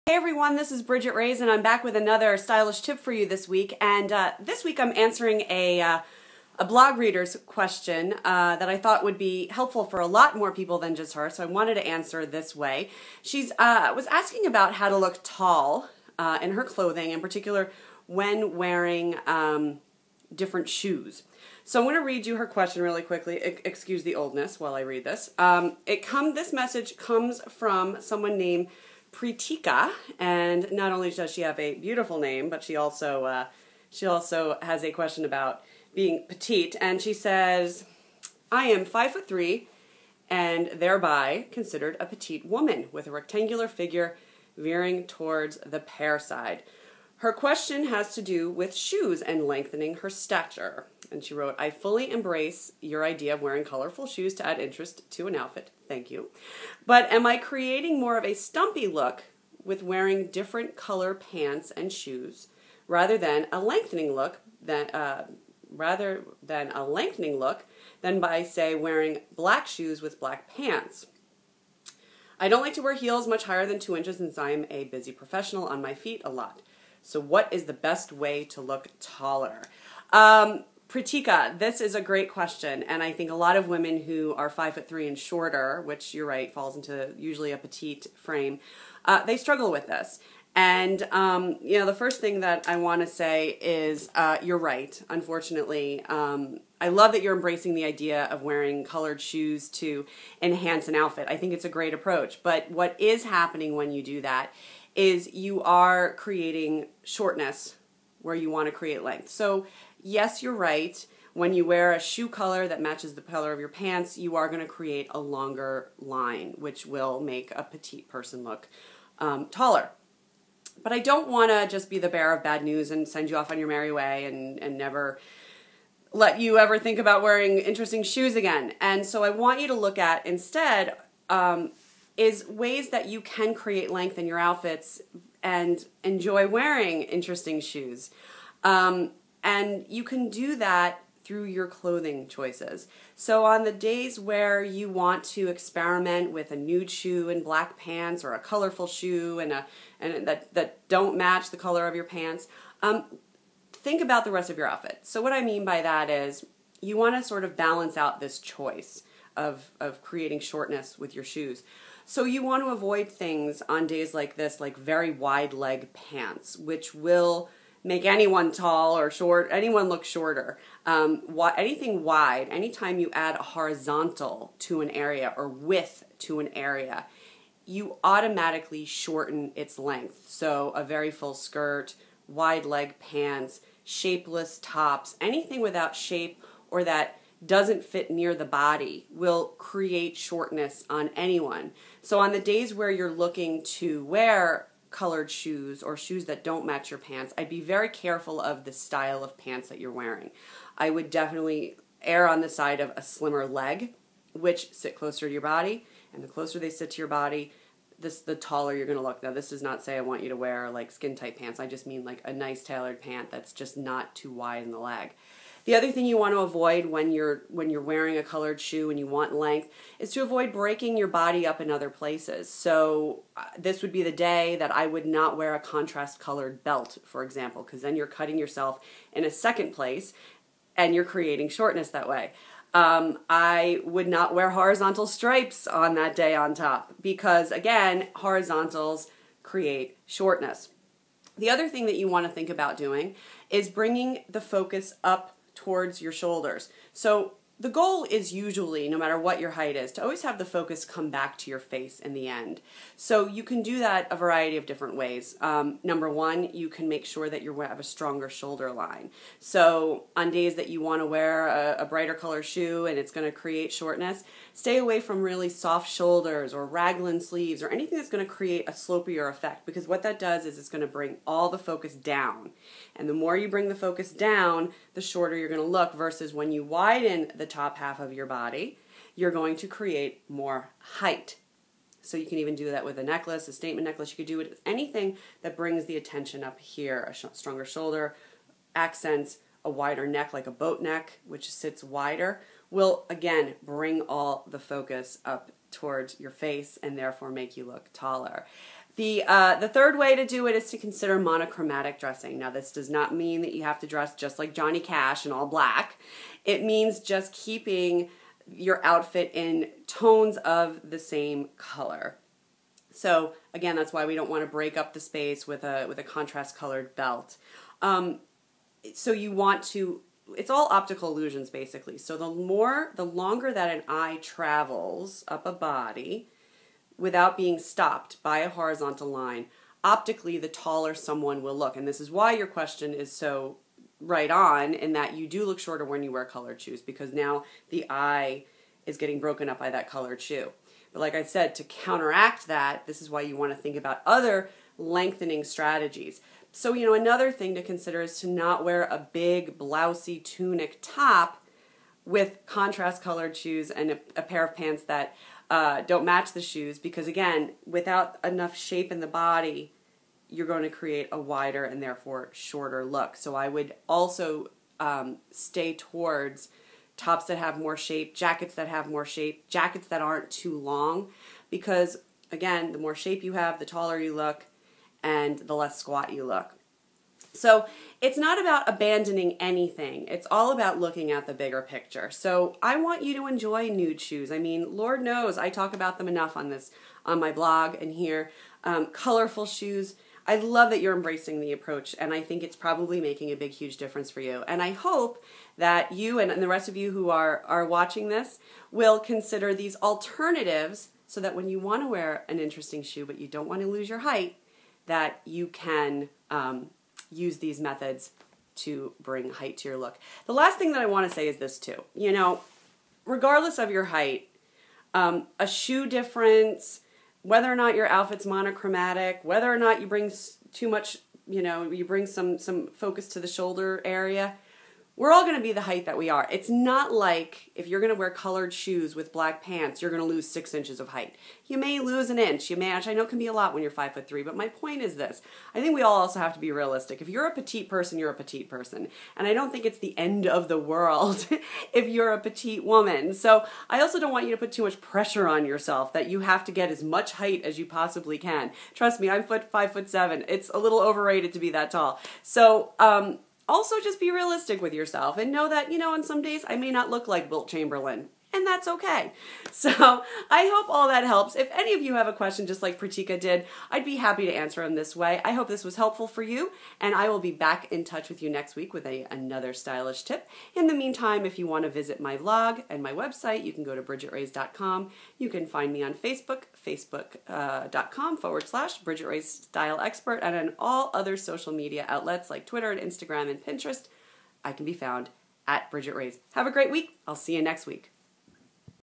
Hey everyone, this is Bridgette Reyes and I'm back with another stylish tip for you this week. And this week I'm answering a blog reader's question that I thought would be helpful for a lot more people than just her, so I wanted to answer this way. She was asking about how to look tall in her clothing, in particular when wearing different shoes. So I'm going to read you her question really quickly. Excuse the oldness while I read this. This message comes from someone named Petite, and not only does she have a beautiful name, but she also has a question about being petite. And she says, "I am 5'3" and thereby considered a petite woman with a rectangular figure veering towards the pear side. Her question has to do with shoes and lengthening her stature." And she wrote, "I fully embrace your idea of wearing colorful shoes to add interest to an outfit. Thank you. But am I creating more of a stumpy look with wearing different color pants and shoes rather than a lengthening look than by, say, wearing black shoes with black pants? I don't like to wear heels much higher than 2 inches since I'm a busy professional on my feet a lot. So what is the best way to look taller?" Pratika, this is a great question, and I think a lot of women who are 5'3" and shorter, which you're right, falls into usually a petite frame, they struggle with this. And, the first thing that I want to say is you're right, unfortunately. I love that you're embracing the idea of wearing colored shoes to enhance an outfit. I think it's a great approach. But what is happening when you do that is you are creating shortness where you want to create length. So, yes, you're right. When you wear a shoe color that matches the color of your pants, you are going to create a longer line, which will make a petite person look taller. But I don't want to just be the bearer of bad news and send you off on your merry way and never let you ever think about wearing interesting shoes again. And so I want you to look at instead is ways that you can create length in your outfits and enjoy wearing interesting shoes. And you can do that through your clothing choices. So on the days where you want to experiment with a nude shoe and black pants, or a colorful shoe and that don't match the color of your pants, think about the rest of your outfit. So what I mean by that is you want to sort of balance out this choice of creating shortness with your shoes. So you want to avoid things on days like this, like very wide leg pants, which will make anyone tall or short, anyone look shorter. Anything wide, anytime you add a horizontal to an area or width to an area, you automatically shorten its length. So a very full skirt, wide leg pants, shapeless tops, anything without shape or that doesn't fit near the body will create shortness on anyone. So on the days where you're looking to wear colored shoes or shoes that don't match your pants, I'd be very careful of the style of pants that you're wearing. I would definitely err on the side of a slimmer leg, which sit closer to your body, and the closer they sit to your body, the taller you're going to look. Now, this does not say I want you to wear like skin-tight pants. I just mean like a nice tailored pant that's just not too wide in the leg. The other thing you want to avoid when you're wearing a colored shoe and you want length is to avoid breaking your body up in other places. So this would be the day that I would not wear a contrast colored belt, for example, because then you're cutting yourself in a second place and you're creating shortness that way. I would not wear horizontal stripes on that day on top because, again, horizontals create shortness. The other thing that you want to think about doing is bringing the focus up towards your shoulders. So the goal is usually, no matter what your height is, to always have the focus come back to your face in the end. So you can do that a variety of different ways. Number one, you can make sure that you have a stronger shoulder line. So on days that you want to wear a brighter color shoe and it's going to create shortness, stay away from really soft shoulders or raglan sleeves or anything that's going to create a slopier effect, because what that does is it's going to bring all the focus down. And the more you bring the focus down, the shorter you're going to look, versus when you widen the top half of your body, you're going to create more height. So you can even do that with a necklace, a statement necklace. You could do it with anything that brings the attention up here. A stronger shoulder, accents, a wider neck like a boat neck, which sits wider, will again bring all the focus up towards your face and therefore make you look taller. The third way to do it is to consider monochromatic dressing. Now, this does not mean that you have to dress just like Johnny Cash in all black. It means just keeping your outfit in tones of the same color. So again, that's why we don't want to break up the space with a contrast colored belt. So you want to, it's all optical illusions basically. So the longer that an eye travels up a body without being stopped by a horizontal line, optically the taller someone will look. And this is why your question is so right on, in that you do look shorter when you wear colored shoes, because now the eye is getting broken up by that colored shoe. But like I said, to counteract that, this is why you want to think about other lengthening strategies. So, another thing to consider is to not wear a big blousy tunic top with contrast colored shoes and a pair of pants that don't match the shoes, because again, without enough shape in the body, you're going to create a wider and therefore shorter look. So I would also stay towards tops that have more shape, jackets that have more shape, jackets that aren't too long, because again, the more shape you have, the taller you look and the less squat you look. So it's not about abandoning anything. It's all about looking at the bigger picture. So I want you to enjoy nude shoes. I mean, Lord knows I talk about them enough on my blog and here. Colorful shoes. I love that you're embracing the approach, and I think it's probably making a big, huge difference for you. And I hope that you and the rest of you who are watching this will consider these alternatives, so that when you want to wear an interesting shoe but you don't want to lose your height, that you can use these methods to bring height to your look. The last thing that I want to say is this too. Regardless of your height, a shoe difference, whether or not your outfit's monochromatic, whether or not you bring too much, you bring some focus to the shoulder area, we're all going to be the height that we are. It's not like if you're going to wear colored shoes with black pants, you're going to lose 6 inches of height. You may lose an inch. You may, which I know can be a lot when you're 5'3", but my point is this. I think we all also have to be realistic. If you're a petite person, you're a petite person. And I don't think it's the end of the world if you're a petite woman. So I also don't want you to put too much pressure on yourself that you have to get as much height as you possibly can. Trust me, I'm 5'7". It's a little overrated to be that tall. So, also, just be realistic with yourself and know that, on some days I may not look like Wilt Chamberlain, and that's okay. So I hope all that helps. If any of you have a question just like Pratika did, I'd be happy to answer them this way. I hope this was helpful for you, and I will be back in touch with you next week with another stylish tip. In the meantime, if you want to visit my blog and my website, you can go to bridgetreys.com. You can find me on Facebook, facebook.com/Bridgette Reys Style Expert, and on all other social media outlets like Twitter and Instagram and Pinterest. I can be found at Bridgette Reys. Have a great week. I'll see you next week.